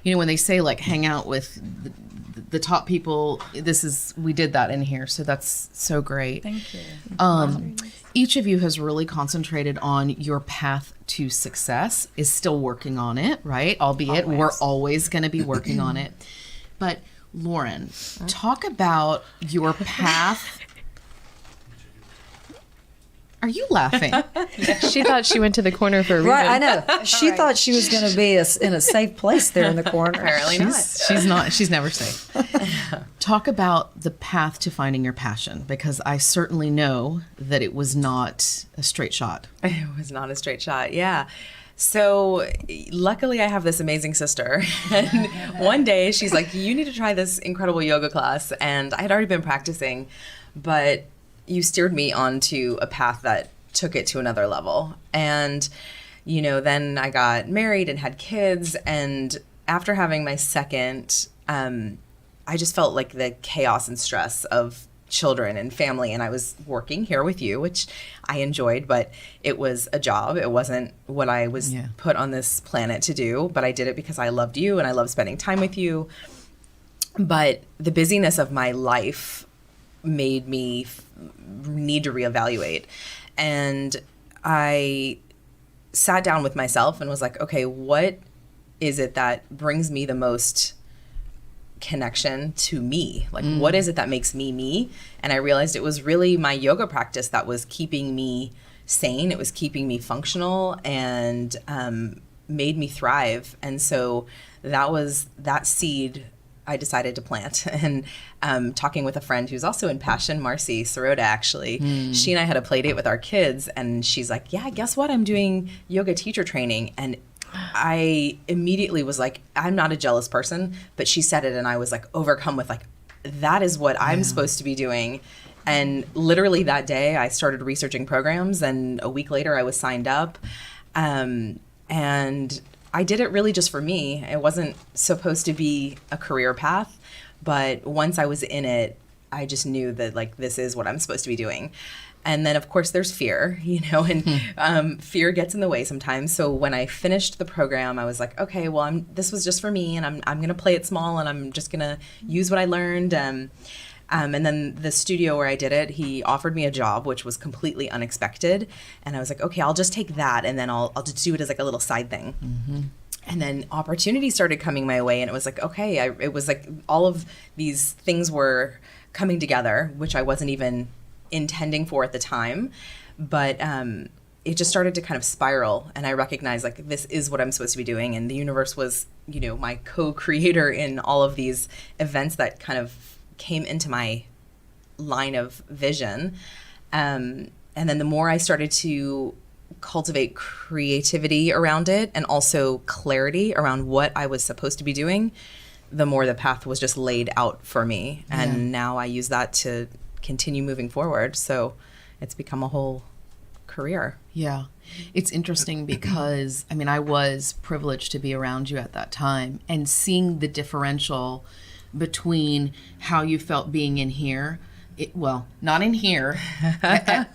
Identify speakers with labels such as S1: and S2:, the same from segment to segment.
S1: when they say like hang out with the top people, we did that in here. So that's so great.
S2: Thank you.
S1: Each of you has really concentrated on your path to success, is still working on it, right? Albeit we're always going to be working on it. But Lauren, talk about your path. Are you laughing?
S3: She thought she went to the corner for a reason.
S2: Right, I know. She thought she was going to be in a safe place there in the corner.
S1: Apparently not. She's not. She's never safe. Talk about the path to finding your passion, because I certainly know that it was not a straight shot.
S4: It was not a straight shot, yeah. So luckily I have this amazing sister. And one day she's like, you need to try this incredible yoga class. And I had already been practicing, but you steered me onto a path that took it to another level. And, then I got married and had kids. And after having my second, I just felt like the chaos and stress of children and family. And I was working here with you, which I enjoyed, but it was a job. It wasn't what I was put on this planet to do, but I did it because I loved you and I loved spending time with you. But the busyness of my life made me need to reevaluate. And I sat down with myself and was like, okay, what is it that brings me the most connection to me? Like, what is it that makes me me? And I realized it was really my yoga practice that was keeping me sane. It was keeping me functional and made me thrive. And so that was that seed I decided to plant. And talking with a friend who's also in passion, Marcy Sirota, actually, she and I had a play date with our kids, and she's like, yeah, guess what? I'm doing yoga teacher training. And I immediately was like, I'm not a jealous person, but she said it and I was like overcome with like, that is what I'm supposed to be doing. And literally that day I started researching programs, and a week later I was signed up. And I did it really just for me. It wasn't supposed to be a career path, but once I was in it, I just knew that like, this is what I'm supposed to be doing. And then of course there's fear, and fear gets in the way sometimes. So when I finished the program, I was like, okay, well, this was just for me, and I'm going to play it small, and I'm just going to use what I learned. And then the studio where I did it, he offered me a job, which was completely unexpected. And I was like, okay, I'll just take that, and then I'll just do it as like a little side thing. Mm-hmm. And then opportunities started coming my way, and it was like, okay, it was like all of these things were coming together, which I wasn't even intending for at the time. But it just started to kind of spiral, and I recognized like, this is what I'm supposed to be doing. And the universe was, my co-creator in all of these events that kind of came into my line of vision. And then the more I started to cultivate creativity around it, and also clarity around what I was supposed to be doing, the more the path was just laid out for me. And now I use that to continue moving forward. So it's become a whole career.
S1: Yeah. It's interesting because, I was privileged to be around you at that time, and seeing the differential between how you felt being in here, not in here, at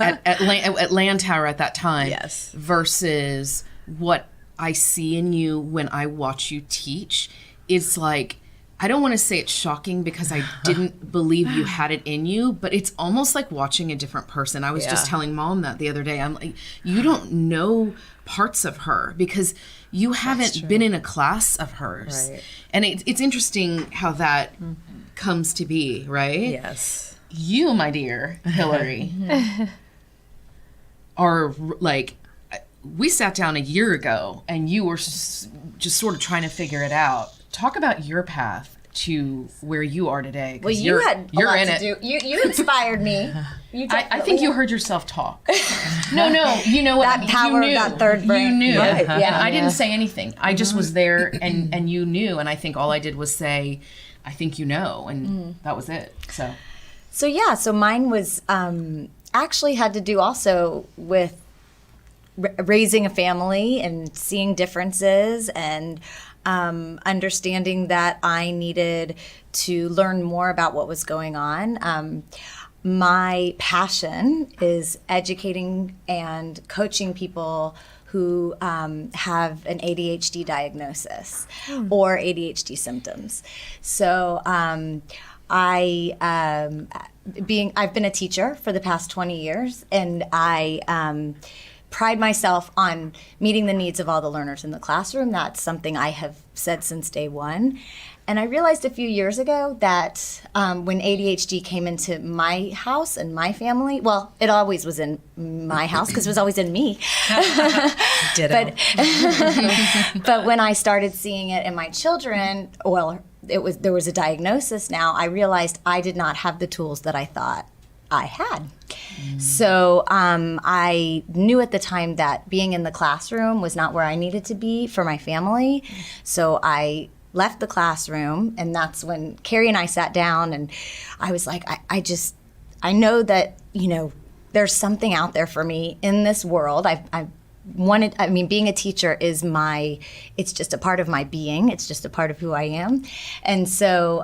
S1: Lantower at that time,
S4: yes,
S1: versus what I see in you when I watch you teach. It's like, I don't want to say it's shocking because I didn't believe you had it in you, but it's almost like watching a different person. I was just telling Mom that the other day. I'm like, you don't know parts of her because you haven't been in a class of hers. Right. And it's interesting how that comes to be, right?
S4: Yes.
S1: You, my dear Hillary, are like, we sat down a year ago and you were just sort of trying to figure it out. Talk about your path to where you are today.
S5: Well, you're in it. You inspired me.
S1: I think you heard yourself talk. No, you know what?
S5: That power, that third brain.
S1: You knew.
S5: Right.
S1: Yeah. And I didn't say anything. I just was there, and you knew. And I think all I did was say, I think you know. And that was it.
S5: So mine was actually had to do also with raising a family and seeing differences, and understanding that I needed to learn more about what was going on. my passion is educating and coaching people who have an ADHD diagnosis or ADHD symptoms. So I've been a teacher for the past 20 years, and I pride myself on meeting the needs of all the learners in the classroom. That's something I have said since day one. And I realized a few years ago that when ADHD came into my house and my family, well, it always was in my house because it was always in me.
S4: Ditto.
S5: But when I started seeing it in my children, well, there was a diagnosis now, I realized I did not have the tools that I thought I had. So I knew at the time that being in the classroom was not where I needed to be for my family. So I left the classroom, and that's when Carrie and I sat down, and I was like, I know that, there's something out there for me in this world. Being a teacher is it's just a part of my being. It's just a part of who I am. And so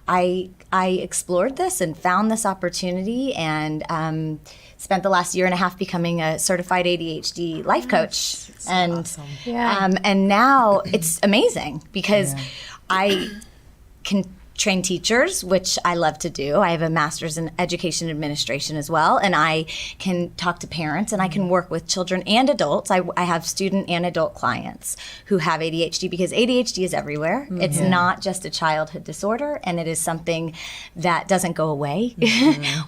S5: I explored this and found this opportunity, and spent the last year and a half becoming a certified ADHD life coach. And
S4: awesome.
S5: And now it's amazing because I can train teachers, which I love to do. I have a master's in education administration as well, and I can talk to parents, and I can work with children and adults. I have student and adult clients who have ADHD, because ADHD is everywhere. It's not just a childhood disorder, and it is something that doesn't go away.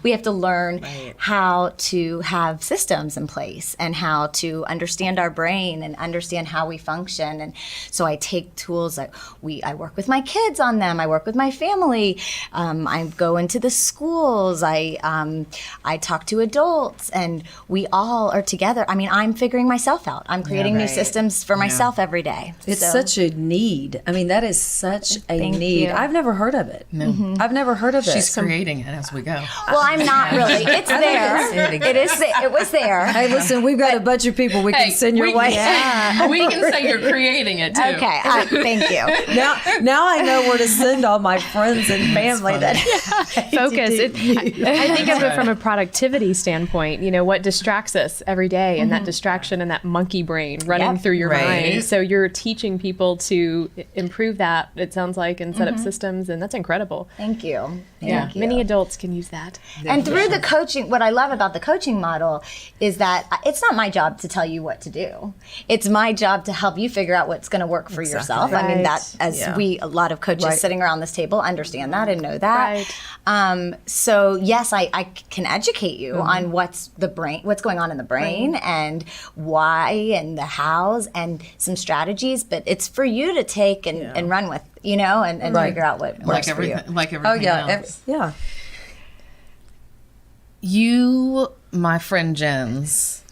S5: We have to learn how to have systems in place and how to understand our brain and understand how we function. And so I take tools that I work with my kids on them. I work with my family. I go into the schools. I talk to adults, and we all are together. I mean, I'm figuring myself out. I'm creating new systems for myself every day.
S2: It's such a need. I mean, that is such a need.
S5: you.
S2: I've never heard of it. No. I've never heard of it.
S1: She's creating it as we go.
S5: Well, I'm not really. It's there. It is. It was there.
S2: Hey, listen, we've got a bunch of people we can send your way.
S1: We can say you're creating it too.
S5: Okay. Thank you.
S2: Now I know where to send all my friends and family. That
S3: Focus. I think of it from a productivity standpoint. What distracts us every day, and that distraction and that monkey brain running through your mind. So you're teaching people to improve that, it sounds like, and set up systems, and that's incredible.
S5: Thank you.
S3: Yeah, many adults can use that.
S5: And through the coaching, what I love about the coaching model is that it's not my job to tell you what to do. It's my job to help you figure out what's going to work for yourself. I mean, that a lot of coaches sitting around this table understand that and know that. So yes, I can educate you on what's going on in the brain and why and the hows and some strategies, but it's for you to take and run with, and figure out what works for you.
S1: Like everything else.
S2: Yeah.
S1: You, my friend Jens,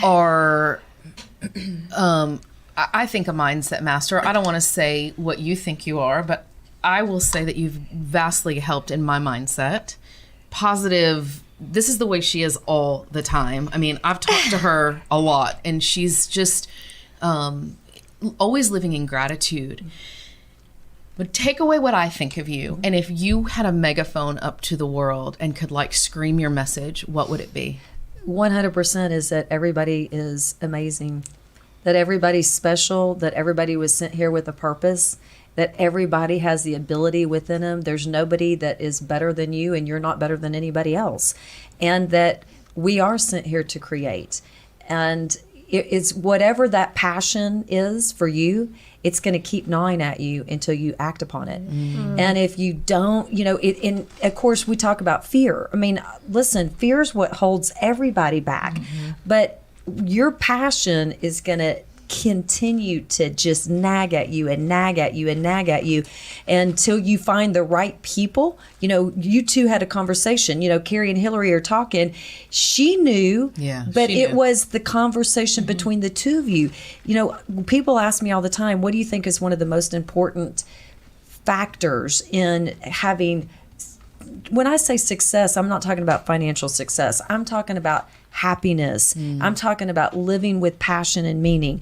S1: are, I think, a mindset master. I don't want to say what you think you are, but I will say that you've vastly helped in my mindset. Positive. This is the way she is all the time. I mean, I've talked to her a lot, and she's just always living in gratitude. But take away what I think of you, and if you had a megaphone up to the world and could scream your message, what would it be?
S2: 100% is that everybody is amazing, that everybody's special, that everybody was sent here with a purpose, that everybody has the ability within them. There's nobody that is better than you, and you're not better than anybody else. And that we are sent here to create. And it's whatever that passion is for you, it's going to keep gnawing at you until you act upon it. And if you don't, and of course we talk about fear. I mean, listen, fear is what holds everybody back. But your passion is going to continue to just nag at you and nag at you and nag at you until you find the right people. You two had a conversation, Carrie and Hillary are talking. She knew, but it was the conversation between the two of you. People ask me all the time, what do you think is one of the most important factors in having, when I say success, I'm not talking about financial success. I'm talking about happiness. I'm talking about living with passion and meaning.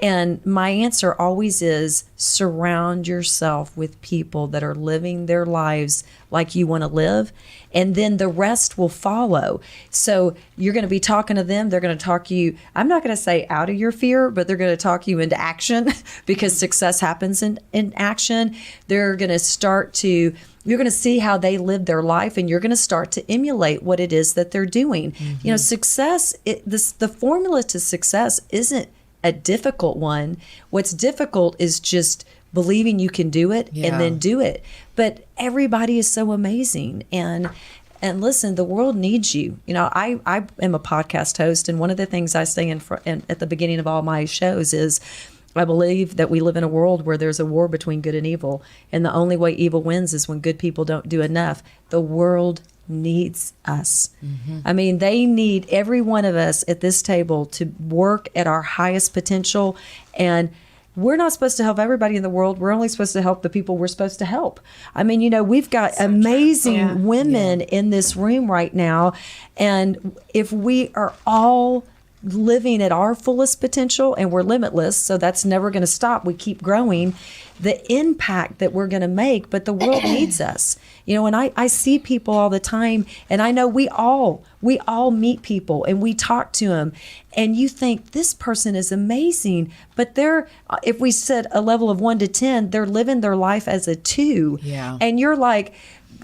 S2: And my answer always is surround yourself with people that are living their lives like you want to live, and then the rest will follow. So you're going to be talking to them. They're going to talk you, I'm not going to say out of your fear, but they're going to talk you into action because success happens in action. They're going to start to, you're going to see how they live their life, and you're going to start to emulate what it is that they're doing. You know, success, the formula to success isn't a difficult one. What's difficult is just believing you can do it and then do it. But everybody is so amazing. And listen, the world needs you. You know, I am a podcast host, and one of the things I say at the beginning of all my shows is I believe that we live in a world where there's a war between good and evil. And the only way evil wins is when good people don't do enough. The world needs us. I mean, they need every one of us at this table to work at our highest potential. And we're not supposed to help everybody in the world. We're only supposed to help the people we're supposed to help. I mean, you know, we've got amazing women in this room right now. And if we are all living at our fullest potential, and we're limitless, so that's never going to stop. We keep growing, the impact that we're going to make, but the world needs us. You know, and I see people all the time, and I know we all meet people and we talk to them, and you think this person is amazing, but they're, if we set a level of 1 to 10, they're living their life as a 2.
S1: Yeah.
S2: And you're like,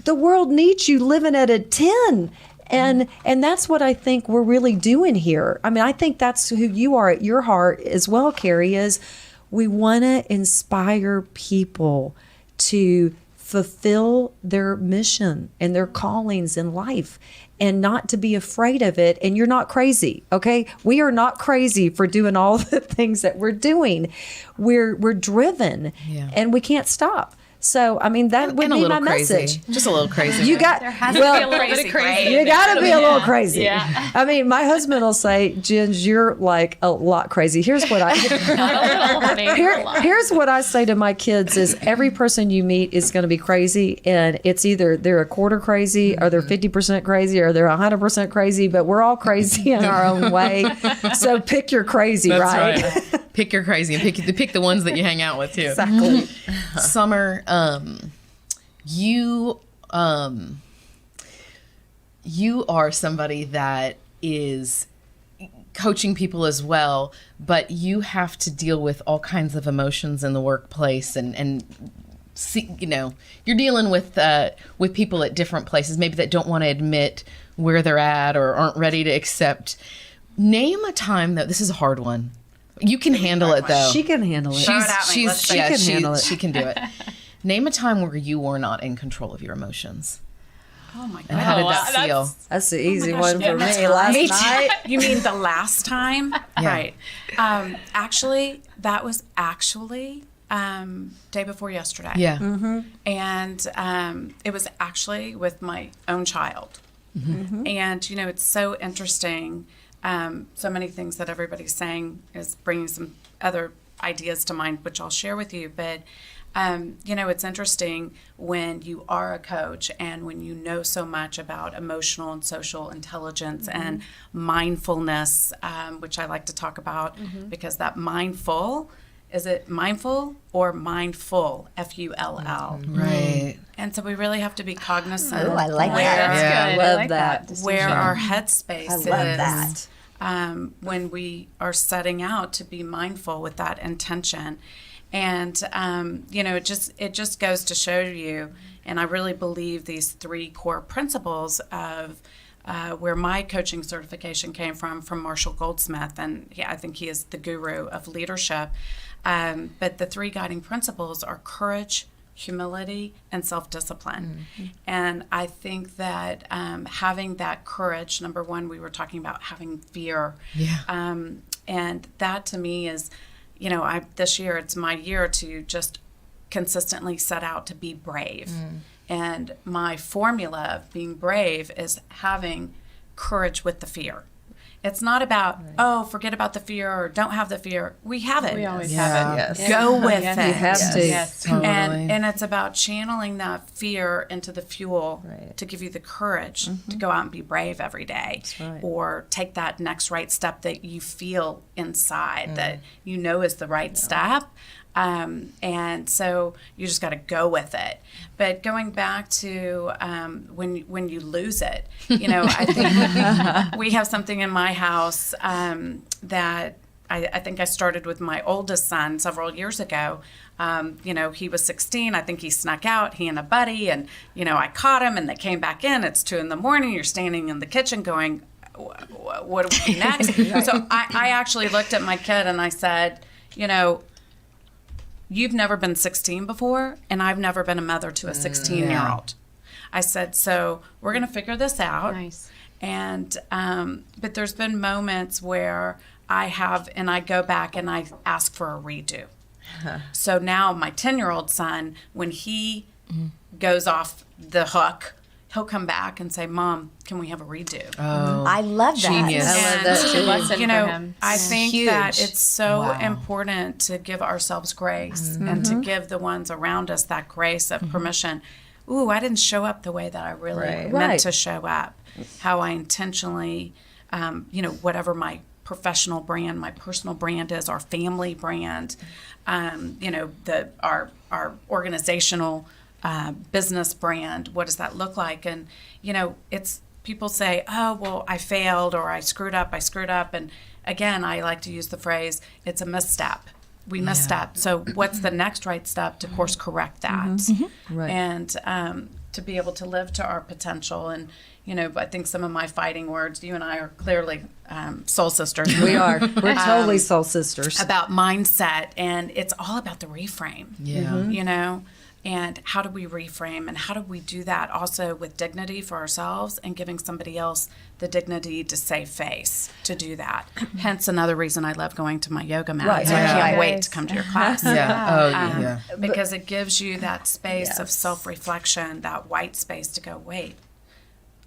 S2: the world needs you living at a 10. And that's what I think we're really doing here. I mean, I think that's who you are at your heart as well, Carrie, is we want to inspire people to fulfill their mission and their callings in life and not to be afraid of it. And you're not crazy, okay? We are not crazy for doing all the things that we're doing. We're driven and we can't stop. So, I mean, that would be my message.
S1: Just a little crazy.
S2: You got,
S3: There has to be a little bit of crazy.
S2: You got to be a little crazy.
S3: Yeah.
S2: I mean, my husband will say, Ginge, you're like a lot crazy. Here's what I here's what I say to my kids is every person you meet is going to be crazy, and it's either they're a quarter crazy or they're 50% crazy or they're 100% crazy, but we're all crazy in our own way. So pick your crazy, right?
S1: Pick your crazy and pick the ones that you hang out with too.
S2: Exactly.
S1: Summer, you are somebody that is coaching people as well, but you have to deal with all kinds of emotions in the workplace, and see, you know, you're dealing with people at different places, maybe that don't want to admit where they're at or aren't ready to accept. Name a time that this is a hard one. You can handle it though.
S2: She can handle it.
S1: She can handle it. She can do it. Name a time where you were not in control of your emotions.
S6: Oh my God.
S1: And how did that feel?
S2: That's the easy
S6: gosh,
S2: one
S6: yeah,
S2: for
S6: that's
S2: me.
S6: right.
S2: Last night.
S6: You mean the last time?
S1: Yeah.
S6: Right. Actually, that was actually day before yesterday.
S1: Yeah.
S6: And it was actually with my own child. And, you know, it's so interesting. So many things that everybody's saying is bringing some other ideas to mind, which I'll share with you. But, you know, it's interesting when you are a coach and when you know so much about emotional and social intelligence and mindfulness, which I like to talk about because that mindful, is it mindful or mindful? F-U-L-L.
S1: Right.
S6: And so we really have to be cognizant.
S5: Ooh, I like
S6: where,
S5: that.
S1: Yeah.
S3: Good.
S2: Love
S3: I like
S2: that.
S6: where our headspace
S5: I
S6: is.
S5: love that.
S6: When we are setting out to be mindful with that intention. And, you know, it just goes to show you, and I really believe these 3 core principles of where my coaching certification came from Marshall Goldsmith, and I think he is the guru of leadership. But the 3 guiding principles are courage, humility, and self-discipline. And I think that having that courage, number one, we were talking about having fear.
S1: Yeah.
S6: And that to me is, you know, this year it's my year to just consistently set out to be brave. And my formula of being brave is having courage with the fear. It's not about, oh, forget about the fear or don't have the fear. We have it.
S3: We always have it.
S4: Yes.
S6: Go with it.
S2: You have to.
S3: Yes.
S1: Totally.
S6: And it's about channeling that fear into the fuel
S2: Right.
S6: to give you the courage to go out and be brave every day,
S2: right.
S6: or take that next right step that you feel inside that you know is the right step. And so you just got to go with it. But going back to when you lose it, you know, I think we have something in my house that I think I started with my oldest son several years ago. You know, he was 16. I think he snuck out, he and a buddy, and, you know, I caught him and they came back in. It's 2 a.m. You're standing in the kitchen going, what do we do next? So I actually looked at my kid and I said, you know, you've never been 16 before, and I've never been a mother to a 16-year-old. I said, so we're going to figure this out.
S3: Nice.
S6: And, but there's been moments where I go back and I ask for a redo. So now my 10-year-old son, when he goes off the hook, he'll come back and say, Mom, can we have a redo?
S1: Oh,
S5: I love that.
S1: genius.
S2: I love that
S3: It's a
S2: too.
S3: lesson
S6: You know,
S3: for him.
S6: I think
S5: Huge.
S6: that it's so
S1: Wow.
S6: important to give ourselves grace and to give the ones around us that grace of permission. Ooh, I didn't show up the way that I really
S4: Right.
S6: meant
S2: Right.
S6: to show up. How I intentionally, you know, whatever my professional brand, my personal brand is, our family brand, you know, our organizational business brand. What does that look like? And you know, it's people say, oh, well, I failed or I screwed up. And again, I like to use the phrase, it's a misstep. We misstep. So what's the next right step to course correct that?
S2: Right.
S6: And to be able to live to our potential. And, you know, I think some of my fighting words, you and I are clearly soul sisters.
S2: We are. We're totally soul sisters.
S6: About mindset. And it's all about the reframe.
S1: Yeah.
S6: You know? And how do we reframe, and how do we do that also with dignity for ourselves and giving somebody else the dignity to save face to do that? Hence another reason I love going to my yoga mat.
S2: Right.
S6: So I can't
S3: Right.
S6: wait to come to your class.
S1: Yeah. Oh, yeah.
S6: Because it gives you that space of self-reflection, that white space to go, wait,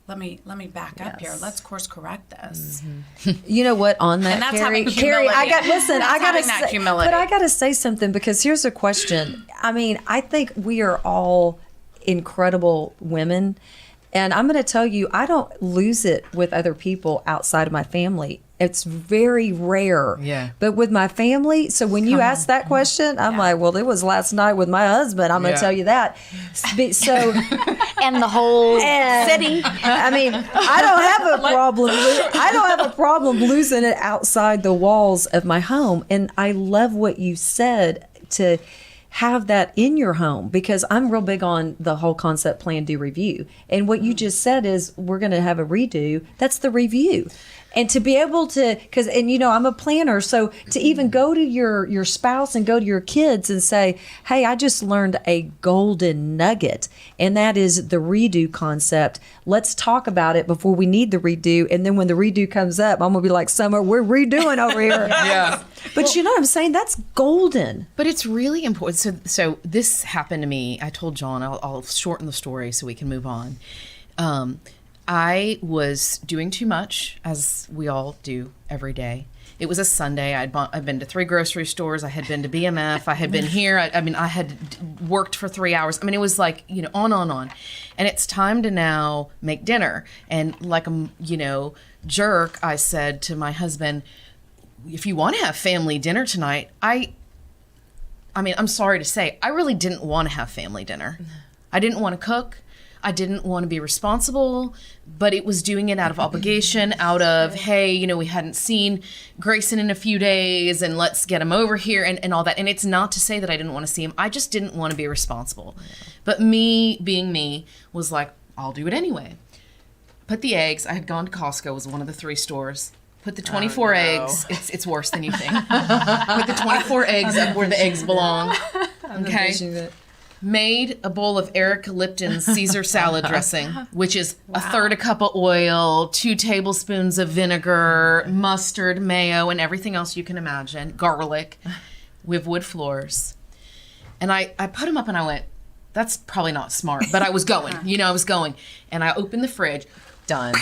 S6: let me back up here. Let's course correct this.
S2: You know what? On that,
S6: And that's
S2: Carrie,
S6: having
S2: Carrie, I got
S6: humility.
S2: listen.
S6: That's
S2: I gotta
S6: having that
S2: say,
S6: humility.
S2: but I gotta say something because here's a question. I mean, I think we are all incredible women, and I'm going to tell you, I don't lose it with other people outside of my family. It's very rare.
S1: Yeah.
S2: But with my family, so when you ask that question, I'm like, well, it was last night with my husband. I'm going
S1: Yeah.
S2: to tell you that. So.
S5: And the whole
S2: And,
S5: city.
S2: I mean, I don't have a problem. I don't have a problem losing it outside the walls of my home. And I love what you said to have that in your home because I'm real big on the whole concept plan, do, review. And what you just said is we're going to have a redo. That's the review. And to be able to, and you know, I'm a planner, so to even go to your spouse and go to your kids and say, hey, I just learned a golden nugget, and that is the redo concept. Let's talk about it before we need the redo. And then when the redo comes up, I'm going to be like, Summer, we're redoing over here.
S1: Yeah.
S2: But you know what I'm saying? That's golden.
S1: But it's really important. So this happened to me. I told John, I'll shorten the story so we can move on. I was doing too much, as we all do every day. It was a Sunday. I'd been to 3 grocery stores. I had been to BMF. I had been here. I had worked for 3 hours. I mean, it was like, you know, on. And it's time to now make dinner. And like a, you know, jerk, I said to my husband, if you want to have family dinner tonight, I mean, I'm sorry to say, I really didn't want to have family dinner. I didn't want to cook. I didn't want to be responsible, but it was doing it out of obligation, out of, hey, you know, we hadn't seen Grayson in a few days and let's get him over here and all that. And it's not to say that I didn't want to see him. I just didn't want to be responsible. But me being me was like, I'll do it anyway. Put the eggs. I had gone to Costco, was one of the 3 stores. Put the 24 eggs. It's worse than you think. Put the 24 eggs up where the eggs belong. Okay. Made a bowl of Eric Lipton's Caesar salad dressing, which is a third a cup of oil, 2 tablespoons of vinegar, mustard, mayo, and everything else you can imagine, garlic, with wood floors. And I put them up and I went, that's probably not smart, but I was going, I was going. And I opened the fridge,
S4: Done.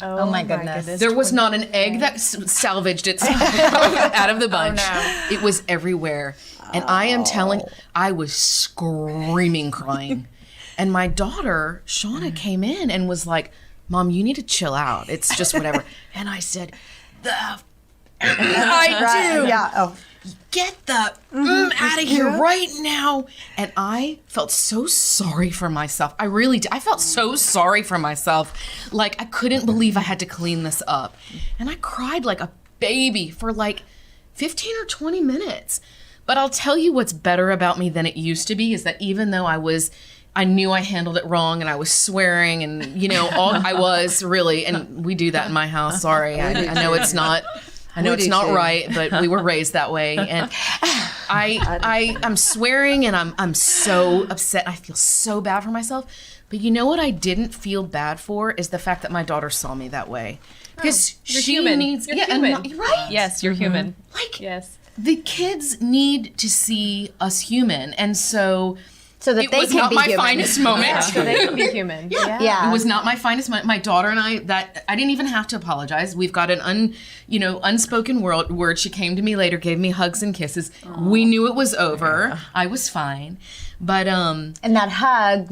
S5: Oh my goodness.
S1: There was not an egg that salvaged itself out of the bunch.
S6: no.
S1: It was everywhere. And I am telling, I was screaming, crying. And my daughter, Shauna, came in and was like, Mom, you need to chill out. It's just whatever. And I said, I do.
S5: Yeah. Oh.
S1: Get the out of here right now. And I felt so sorry for myself. I really did. I felt so sorry for myself. Like, I couldn't believe I had to clean this up. And I cried like a baby for like 15 or 20 minutes. But I'll tell you what's better about me than it used to be is that even though I knew I handled it wrong and I was swearing and, I was really, and we do that in my house. Sorry. I know it's not. I know it's not right, but we were raised that way. And I'm swearing and I'm so upset. I feel so bad for myself. But you know what I didn't feel bad for is the fact that my daughter saw me that way. Because
S3: You're
S1: she
S3: human.
S1: needs,
S3: You're human.
S1: right?
S3: Yes, you're human.
S1: Like,
S3: Yes.
S1: the kids need to see us human. And so
S5: So that
S1: it
S5: they
S1: was
S5: can
S1: not
S5: be
S1: my
S5: human.
S1: finest moment.
S3: So they can be human.
S5: Yeah.
S1: It was not my finest moment. My daughter and I, that I didn't even have to apologize. We've got an unspoken word. She came to me later, gave me hugs and kisses. We knew it was over. Yeah. I was fine. But
S5: And that hug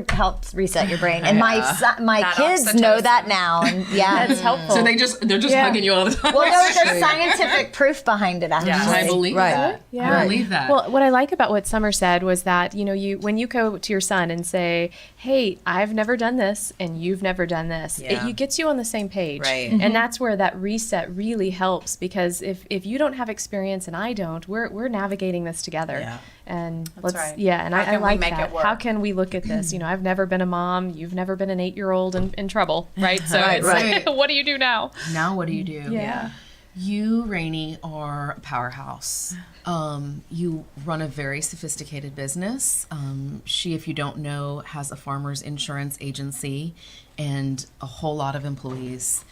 S5: helps reset your brain. And my
S6: That
S5: kids
S6: oxytocin.
S5: know that now. And
S3: That's helpful.
S1: so they're just hugging you all the time.
S5: Well, no, there's scientific proof behind it, actually.
S1: I believe that.
S3: Yeah.
S1: I believe that.
S3: Well, what I like about what Summer said was that, when you go to your son and say, hey, I've never done this and you've never done this,
S4: Yeah.
S3: it gets you on the same page.
S4: Right.
S3: And that's where that reset really helps, because if you don't have experience and I don't, we're navigating this together.
S4: Yeah.
S3: And
S6: right.
S3: and
S6: How
S3: I
S6: can we
S3: like
S6: make
S3: that.
S6: it work?
S3: How can we look at this? I've never been a mom. You've never been an 8-year-old in trouble, right? So
S1: Right,
S3: it's
S1: right.
S3: like, what do you do now?
S1: Now what do you do?
S3: Yeah.
S1: You, Rainey, are a powerhouse. You run a very sophisticated business. She, if you don't know, has a farmer's insurance agency and a whole lot of employees.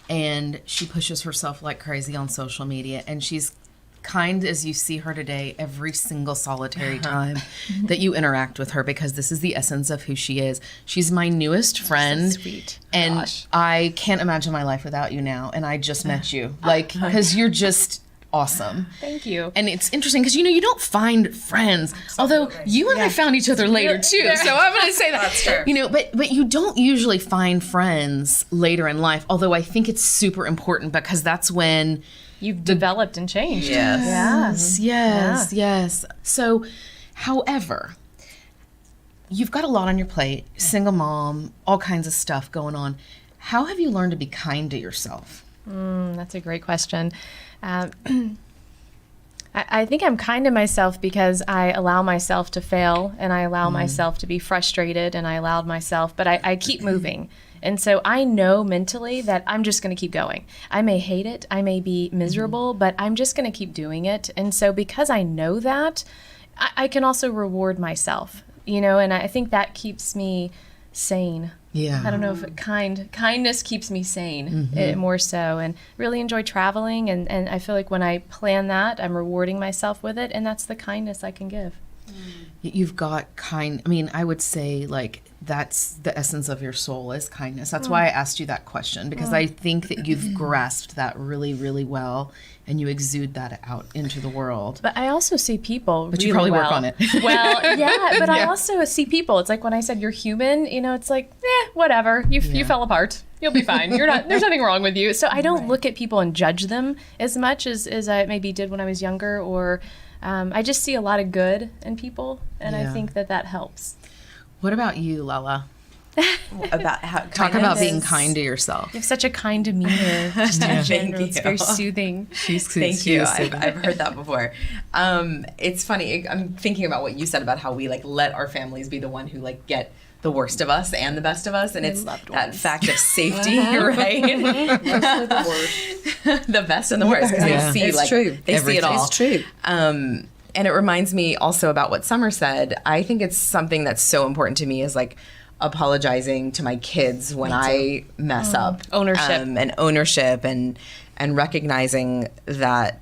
S1: And she pushes herself like crazy on social media. And she's kind as you see her today every single solitary time that you interact with her, because this is the essence of who she is. She's my newest friend.
S3: So sweet.
S1: And
S3: Gosh.
S1: I can't imagine my life without you now. And I just met you. Because you're just awesome.
S3: Thank you.
S1: And it's interesting because, you don't find friends. Although you and I found each other later too. So I'm going to say that.
S6: That's true.
S1: But you don't usually find friends later in life. Although I think it's super important because that's when
S3: You've developed and changed.
S4: Yes.
S1: Yes. So, however, you've got a lot on your plate, single mom, all kinds of stuff going on. How have you learned to be kind to yourself?
S3: That's a great question. I think I'm kind to myself because I allow myself to fail and I allow myself to be frustrated and I allowed myself, but I keep moving. And so I know mentally that I'm just going to keep going. I may hate it, I may be miserable, but I'm just going to keep doing it. And so because I know that, I can also reward myself, and I think that keeps me sane.
S1: Yeah.
S3: I don't know if kindness keeps me sane more so, and really enjoy traveling. And I feel like when I plan that, I'm rewarding myself with it. And that's the kindness I can give.
S1: You've got I would say that's the essence of your soul is kindness. That's why I asked you that question, because I think that you've grasped that really, really well and you exude that out into the world.
S3: But I also see people
S1: But
S3: really
S1: you probably
S3: well.
S1: work on it.
S3: Well, yeah, but I
S1: Yeah.
S3: also see people. It's like when I said you're human, it's like, whatever. You fell apart. You'll be fine. There's nothing wrong with you. So I don't look at people and judge them as much as I maybe did when I was younger, or I just see a lot of good in people, and I
S1: Yeah.
S3: think that helps.
S1: What about you, Lala?
S4: About how
S1: Talk about being kind to yourself.
S3: You have such a kind demeanor, just in general. It's very soothing.
S4: Thank you. I've heard that before. It's funny. I'm thinking about what you said about how we let our families be the one who get the worst of us and the best of us, and it's
S3: loved
S4: that
S3: ones.
S4: fact of safety, right? The best and the worst, because
S1: Yeah.
S4: they see
S2: It's true.
S4: They see it all.
S2: It's true.
S4: And it reminds me also about what Summer said. I think it's something that's so important to me is apologizing to my kids when I mess up.
S3: Ownership.
S4: And ownership and recognizing that,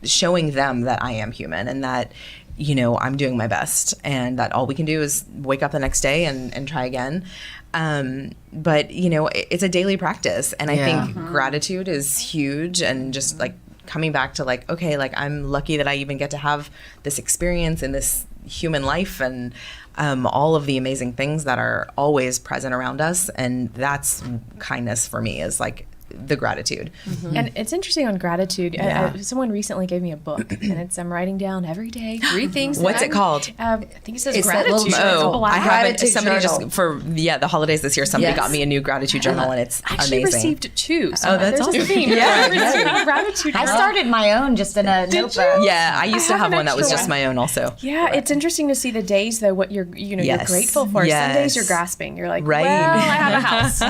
S4: showing them that I am human and that I'm doing my best and that all we can do is wake up the next day and try again. But it's a daily practice. And I think gratitude is huge, and just like coming back to like, okay, like I'm lucky that I even get to have this experience in this human life, and all of the amazing things that are always present around us. And that's kindness for me, is like the gratitude.
S3: And it's interesting on gratitude. Someone recently gave me a book, and I'm writing down every day 3 things.
S4: What's it called?
S3: I think it says
S2: It's that
S3: gratitude.
S2: little
S4: I haven't.
S2: Gratitude
S4: Somebody
S2: journal.
S4: just for the holidays this year. Somebody
S2: Yes.
S4: got me a new gratitude journal, and it's
S3: I actually
S4: amazing.
S3: received 2. So
S4: that's
S3: there's
S4: awesome.
S3: a theme.
S4: Yeah.
S3: Gratitude.
S5: I started my own just in a notebook.
S4: Yeah, I used to
S3: have
S4: have
S3: an
S4: one that was
S3: extra
S4: just
S3: one.
S4: my own also.
S3: Yeah, it's interesting to see the days though what you're you're
S4: Yes.
S3: grateful for. Some days you're
S4: Yes.
S3: grasping. You're like,
S4: Right.
S3: well, I have a house.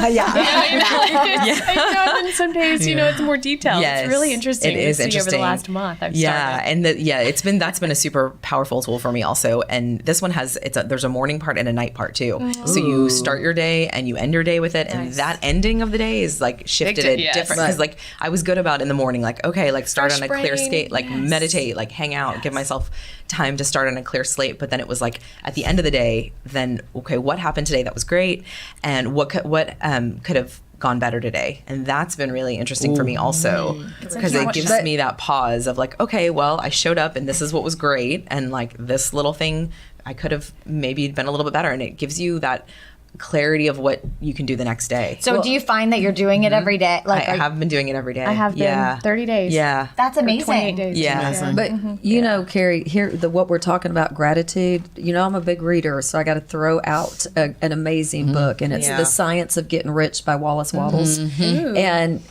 S3: And then some days, it's more detailed.
S4: Yes.
S3: It's really interesting
S4: It is
S3: to see over the
S4: interesting.
S3: last month. I've
S4: Yeah,
S3: started.
S4: and that's been a super powerful tool for me also. And this one has there's a morning part and a night part too. So you start your day and you end your day with it, and that ending of the day is like shifted it
S3: Yes.
S4: different, because like I was good about in the morning, like okay, like start
S3: Fresh
S4: on a clear
S3: brain.
S4: skate, like meditate, like hang out, give myself time to start on a clear slate. But then it was like at the end of the day, then okay, what happened today that was great, and what could have gone better today. And that's been really interesting for me also, because it gives me that pause of like, okay, well, I showed up and this is what was great, and like this little thing I could have maybe been a little bit better, and it gives you that clarity of what you can do the next day.
S5: So do you find that you're doing it every day? Like
S4: I have been doing it every day.
S3: I have been 30 days.
S4: Yeah.
S5: that's
S3: Or
S5: amazing.
S3: 28 days.
S4: Yeah.
S2: But Carrie, here what we're talking about gratitude. I'm a big reader, so I got to throw out an amazing book, and it's
S4: Yeah.
S2: The Science of Getting Rich by Wallace Wattles. And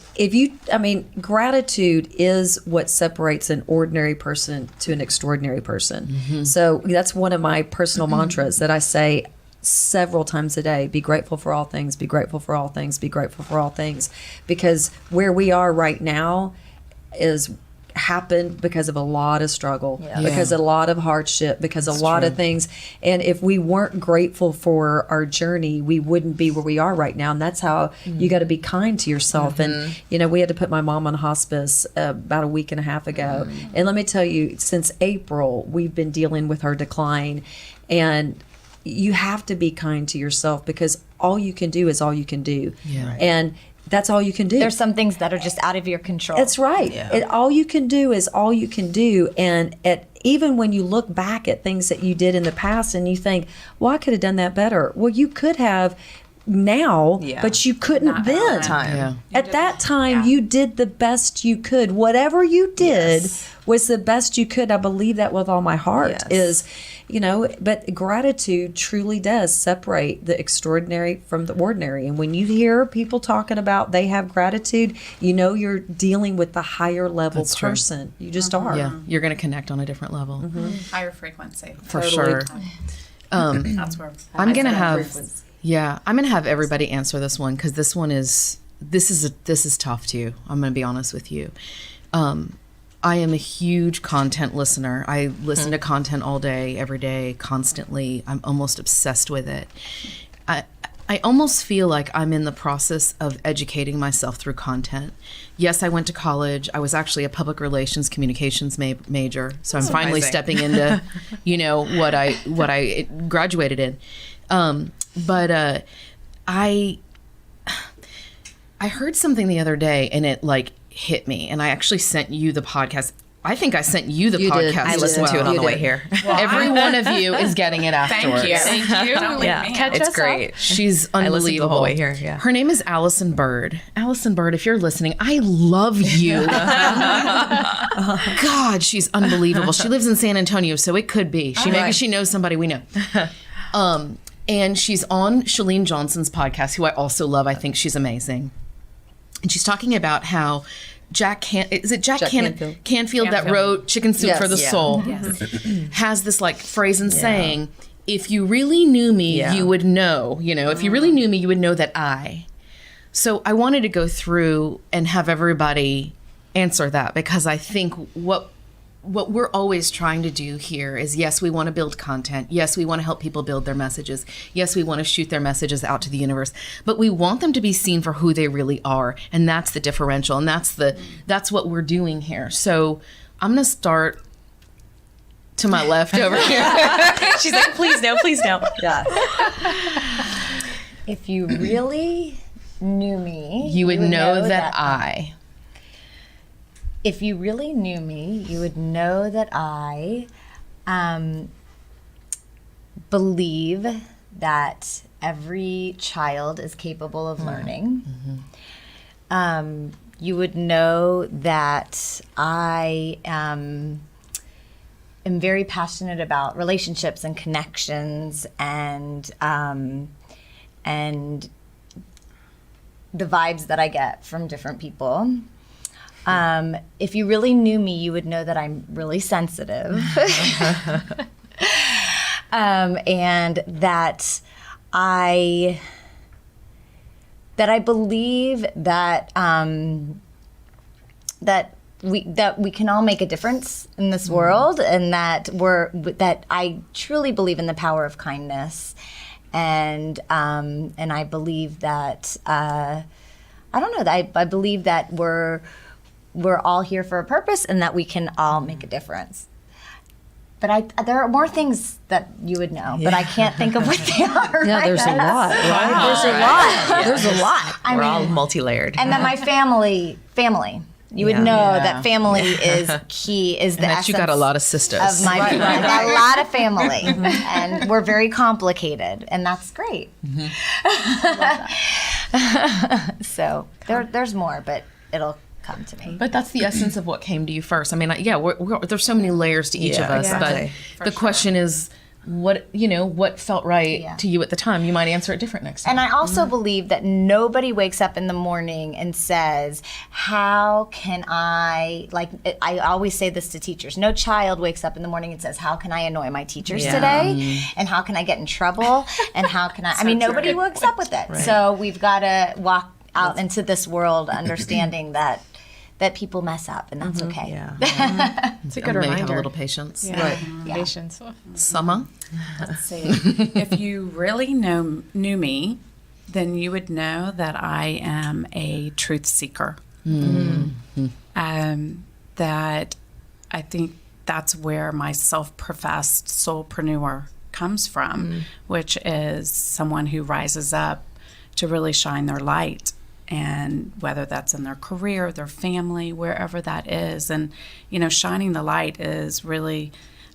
S2: gratitude is what separates an ordinary person to an extraordinary person. So that's one of my personal mantras that I say several times a day. Be grateful for all things, be grateful for all things, be grateful for all things. Because where we are right now is happened because of a lot of struggle, because of a lot of hardship, because a lot of things. And if we weren't grateful for our journey, we wouldn't be where we are right now. And that's how you got to be kind to yourself. And we had to put my mom on hospice about a week and a half ago. And let me tell you, since April, we've been dealing with her decline. And you have to be kind to yourself, because all you can do is all you can do. And that's all you can do.
S5: There's some things that are just out of your control.
S2: That's right. All you can do is all you can do. And even when you look back at things that you did in the past and you think, well, I could have done that better. Well, you could have now, but you couldn't then. At that time, you did the best you could. Whatever you did was the best you could. I believe that with all my heart. But gratitude truly does separate the extraordinary from the ordinary. And when you hear people talking about they have gratitude, you're dealing with the higher level person. You just are.
S1: Yeah, you're going to connect on a different level.
S6: Higher frequency.
S1: For sure.
S6: That's where
S1: I'm going to have everybody answer this one, because this is tough too. I'm going to be honest with you. I am a huge content listener. I listen to content all day, every day, constantly. I'm almost obsessed with it. I almost feel like I'm in the process of educating myself through content. Yes, I went to college. I was actually a public relations communications major. So I'm finally stepping into, what I graduated in. But I heard something the other day, and it hit me, and I actually sent you the podcast. I think I sent you the podcast.
S4: I listened to it on the way here.
S1: Every one of you is getting it afterwards.
S6: Thank you. Don't leave me.
S3: Catch
S4: It's
S3: us
S4: great.
S1: She's
S4: I
S1: unbelievable.
S4: listened the whole way here. Yeah.
S1: Her name is Allison Bird. Allison Bird, if you're listening, I love you. God, she's unbelievable. She lives in San Antonio, so it could be. Maybe she knows somebody we know. And she's on Shalene Johnson's podcast, who I also love. I think she's amazing. And she's talking about how Jack Canfield that wrote Chicken Soup for the Soul has this phrase and saying, if you really knew me, you would know, if you really knew me, you would know that I. So I wanted to go through and have everybody answer that, because I think what we're always trying to do here is, yes, we want to build content. Yes, we want to help people build their messages. Yes, we want to shoot their messages out to the universe, but we want them to be seen for who they really are. And that's the differential. And that's what we're doing here. So I'm going to start to my left over here.
S4: She's like, please no, please no.
S2: Yeah.
S5: If you really knew me,
S1: You would know that I.
S5: If you really knew me, you would know that I believe that every child is capable of learning. You would know that I am very passionate about relationships and connections and the vibes that I get from different people. If you really knew me, you would know that I'm really sensitive. And that I believe that that we can all make a difference in this world, and that I truly believe in the power of kindness, and I believe that I don't know, that I believe that we're all here for a purpose, and that we can all make a difference. But there are more things that you would know, but I can't think of what they are.
S2: Yeah, there's a lot, right?
S5: There's a lot. There's a lot.
S4: We're all multi-layered.
S5: And then my family. You would know that family is key, is the
S1: That
S5: essence
S1: you got a lot of sisters.
S5: of my family. I got a lot of family, and we're very complicated, and that's great. So there's more, but it'll come to me.
S1: But that's the essence of what came to you first. I mean, there's so many layers to each of us,
S4: exactly.
S1: but the question is, what felt right to you at the time? You might answer it different next time.
S5: And I also believe that nobody wakes up in the morning and says, how can I always say this to teachers, no child wakes up in the morning and says, how can I annoy my teachers today? And how can I get in trouble? And how can I nobody wakes up with it. Right. So we've got to walk out into this world understanding that people mess up, and that's okay.
S4: Yeah.
S3: It's a good
S1: Maybe
S3: reminder.
S1: have a little patience.
S3: Yeah.
S2: Right.
S5: Yeah.
S3: Patience.
S1: Summer?
S6: Let's see. If you really knew me, then you would know that I am a truth seeker. That I think that's where my self-professed soulpreneur comes from, which is someone who rises up to really shine their light. And whether that's in their career, their family, wherever that is. And, shining the light is really,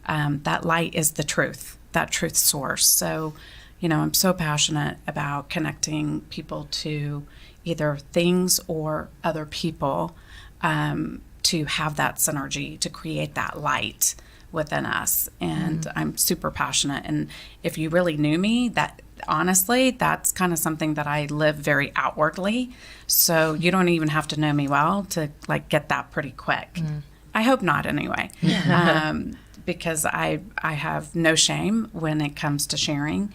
S6: that light is the truth, that truth source. So, I'm so passionate about connecting people to either things or other people to have that synergy, to create that light within us. And I'm super passionate. And if you really knew me, honestly, that's kind of something that I live very outwardly. So you don't even have to know me well to get that pretty quick. I hope not anyway. Because I have no shame when it comes to sharing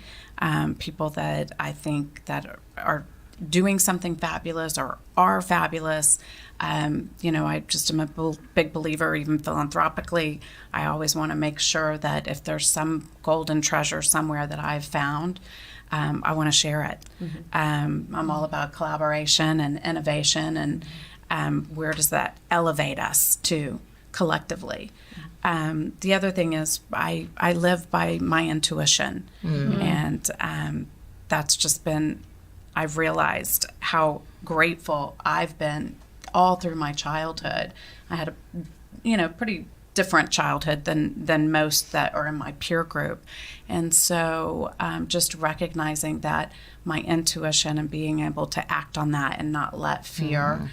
S6: people that I think that are doing something fabulous or are fabulous. I just am a big believer, even philanthropically. I always want to make sure that if there's some golden treasure somewhere that I've found, I want to share it. I'm all about collaboration and innovation, and where does that elevate us to collectively? The other thing is I live by my intuition, and that's just been, I've realized how grateful I've been all through my childhood. I had a pretty different childhood than most that are in my peer group. And so just recognizing that my intuition and being able to act on that and not let fear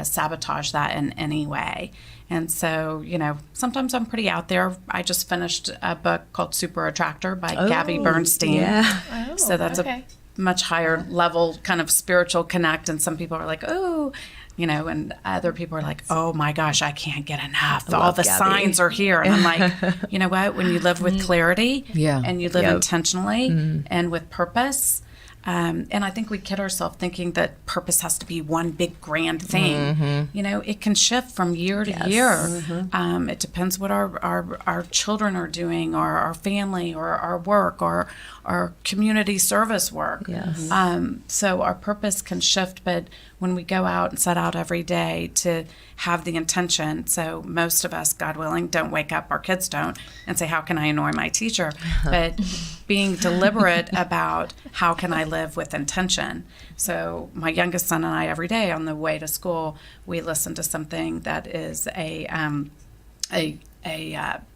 S6: sabotage that in any way. And so, sometimes I'm pretty out there. I just finished a book called Super Attractor by Gabby Bernstein.
S3: Oh,
S6: so that's a much higher level kind of spiritual connect. And some people are like, oh, and other people are like, oh my gosh, I can't get enough. All the signs are here. And I'm like, you know what? When you live with clarity and you live intentionally and with purpose, and I think we kid ourselves thinking that purpose has to be one big grand thing. It can shift from year to year. It depends what our children are doing, or our family, or our work, or our community service work. So our purpose can shift, but when we go out and set out every day to have the intention. So most of us, God willing, don't wake up, our kids don't, and say, how can I annoy my teacher? But being deliberate about how can I live with intention. So my youngest son and I, every day on the way to school, we listen to something that is a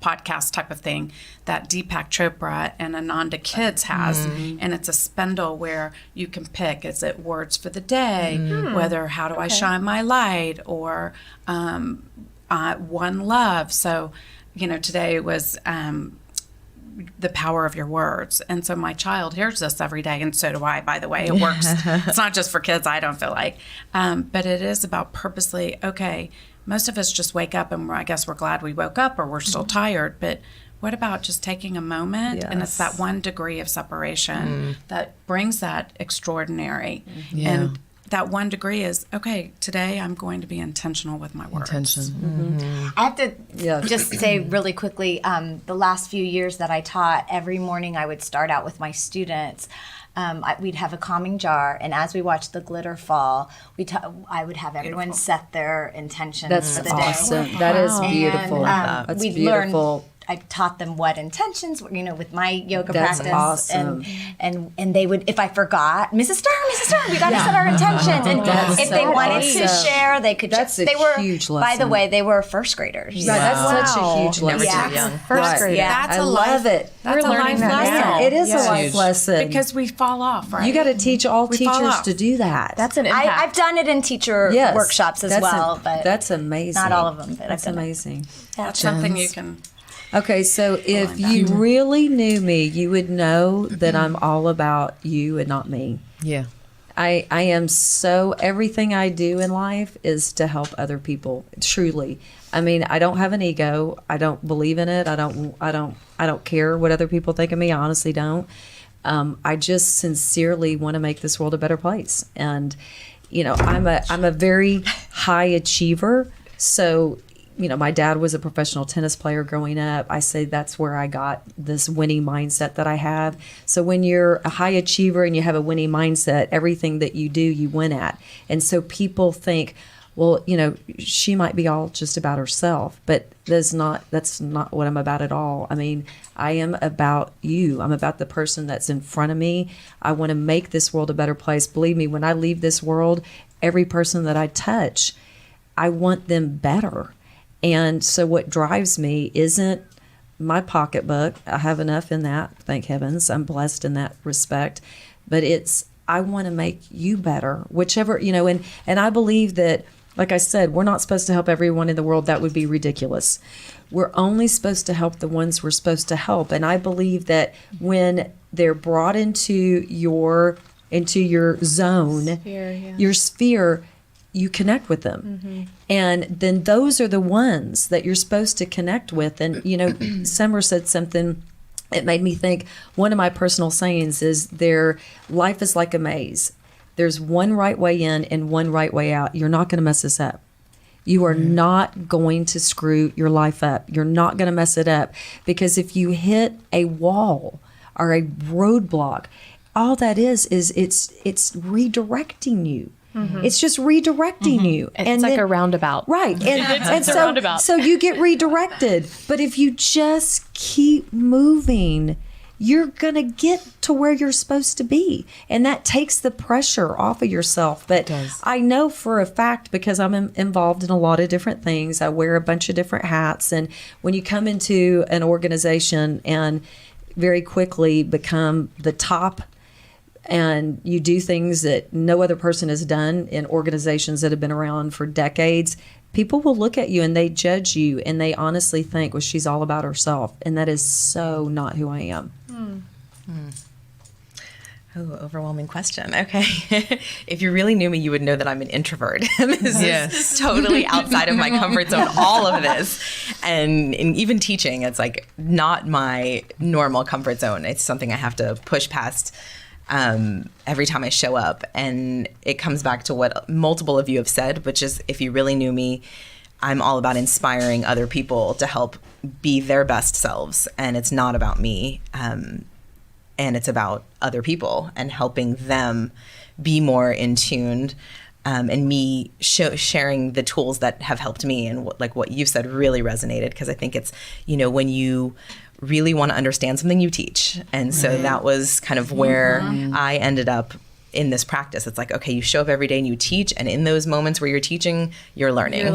S6: podcast type of thing that Deepak Chopra and Ananda Kids has, and it's a spindle where you can pick, is it words for the day, whether how do I shine my light, or one love. So, today was the power of your words. And so my child hears this every day, and so do I, by the way. It works. It's not just for kids, I don't feel like. But it is about purposely, okay, most of us just wake up and I guess we're glad we woke up, or we're still tired. But what about just taking a moment? And it's that 1 degree of separation that brings that extraordinary. And that 1 degree is, okay, today I'm going to be intentional with my words.
S5: I have to just say really quickly, the last few years that I taught, every morning I would start out with my students. We'd have a calming jar, and as we watched the glitter fall, I would have everyone set their intentions for the
S2: awesome.
S5: day.
S2: That is beautiful.
S5: And,
S2: That's
S5: we'd
S2: beautiful.
S5: I taught them what intentions, with my yoga
S2: That's
S5: practice.
S2: awesome.
S5: And they would, if I forgot, Mrs. Stern, we got to set our intentions. And if they wanted to share, they could.
S2: That's a huge lesson.
S5: By the way, they were first graders.
S2: Yeah, that's such a huge lesson.
S4: Never too young.
S3: First grade.
S5: Yeah.
S2: I love it.
S6: That's a life lesson.
S2: It is a life lesson.
S6: Because we fall off, right?
S2: You got to teach all
S6: We fall
S2: teachers
S6: off.
S2: to do that.
S3: That's an impact.
S5: I've done it in teacher workshops as well, but
S2: that's amazing.
S5: not all of them. But
S2: That's
S5: I've done it.
S2: amazing.
S6: That's something you can.
S2: Okay, so if you really knew me, you would know that I'm all about you and not me.
S1: Yeah.
S2: I am so, everything I do in life is to help other people, truly. I mean, I don't have an ego. I don't believe in it. I don't care what other people think of me. I honestly don't. I just sincerely want to make this world a better place. And, I'm a very high achiever. So, my dad was a professional tennis player growing up. I say that's where I got this winning mindset that I have. So when you're a high achiever and you have a winning mindset, everything that you do, you win at. And so people think, well, she might be all just about herself, but that's not what I'm about at all. I mean, I am about you. I'm about the person that's in front of me. I want to make this world a better place. Believe me, when I leave this world, every person that I touch, I want them better. And so what drives me isn't my pocketbook. I have enough in that, thank heavens. I'm blessed in that respect. But it's, I want to make you better, whichever, and I believe that, like I said, we're not supposed to help everyone in the world. That would be ridiculous. We're only supposed to help the ones we're supposed to help. And I believe that when they're brought into your zone, your sphere, you connect with them. And then those are the ones that you're supposed to connect with. And, Summer said something that made me think. One of my personal sayings is their life is like a maze. There's one right way in and one right way out. You're not going to mess this up. You are not going to screw your life up. You're not going to mess it up. Because if you hit a wall or a roadblock, all that is it's redirecting you. It's just redirecting you.
S3: It's like a roundabout.
S2: Right. And
S3: a roundabout.
S2: So you get redirected. But if you just keep moving, you're going to get to where you're supposed to be. And that takes the pressure off of yourself. But I know for a fact, because I'm involved in a lot of different things, I wear a bunch of different hats. And when you come into an organization and very quickly become the top, and you do things that no other person has done in organizations that have been around for decades, people will look at you and they judge you and they honestly think, well, she's all about herself. And that is so not who I am.
S4: Oh, overwhelming question. Okay. If you really knew me, you would know that I'm an introvert. This is totally outside of my comfort zone, all of this. And even teaching, it's like not my normal comfort zone. It's something I have to push past every time I show up. And it comes back to what multiple of you have said, which is, if you really knew me, I'm all about inspiring other people to help be their best selves. And it's not about me. And it's about other people and helping them be more in tune and me sharing the tools that have helped me, and what you've said really resonated, because I think it's, when you really want to understand something, you teach. And so that was kind of where I ended up in this practice. It's like, okay, you show up every day and you teach, and in those moments where you're teaching, you're learning.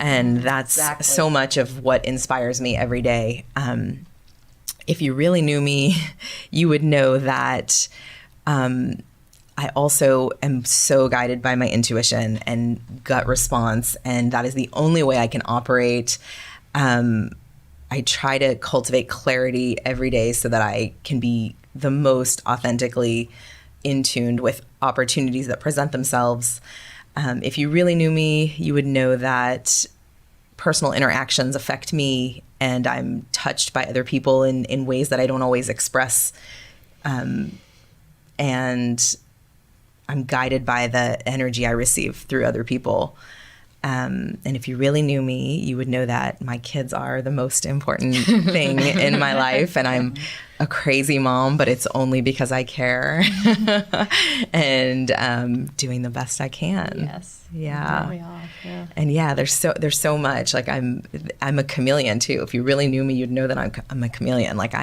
S4: And that's so much of what inspires me every day. If you really knew me, you would know that I also am so guided by my intuition and gut response, and that is the only way I can operate. I try to cultivate clarity every day so that I can be the most authentically in tune with opportunities that present themselves. If you really knew me, you would know that personal interactions affect me, and I'm touched by other people in ways that I don't always express. And I'm guided by the energy I receive through other people. And if you really knew me, you would know that my kids are the most important thing in my life. And I'm a crazy mom, but it's only because I care and doing the best I can.
S3: Yes.
S4: Yeah.
S3: We all, yeah.
S4: And yeah, there's so much. Like I'm a chameleon too. If you really knew me, you'd know that I'm a chameleon. Like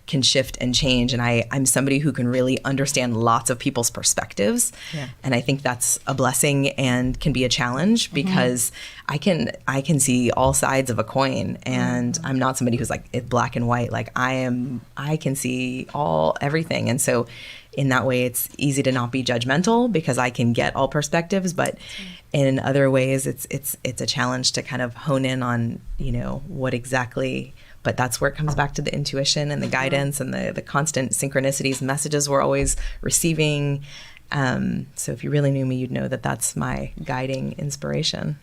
S4: can shift and change, and I'm somebody who can really understand lots of people's perspectives. Yeah. And I think that's a blessing and can be a challenge, because I can see all sides of a coin, and I'm not somebody who's like black and white. Like I can see everything. And so in that way, it's easy to not be judgmental because I can get all perspectives, but in other ways it's a challenge to kind of hone in on, what exactly. But that's where it comes back to the intuition and the guidance and the constant synchronicities, messages we're always receiving. So if you really knew me, you'd know that that's my guiding inspiration.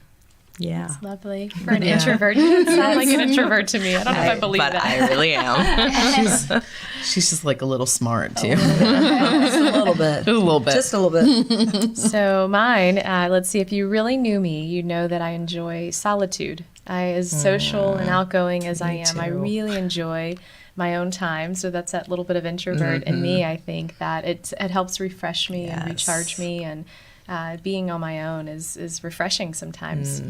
S4: Yeah.
S3: That's lovely. For an introvert, you sound like an introvert to me. I don't know if I believe
S4: but
S3: that.
S4: I really am.
S1: She's just like a little smart too.
S2: Just a little bit.
S1: A little bit.
S2: Just a little bit.
S3: So mine, let's see, if you really knew me, you'd know that I enjoy solitude. As social and outgoing as I am, I really enjoy my own time. So that's that little bit of introvert in me. I think that it helps refresh me and recharge me, and being on my own is refreshing sometimes.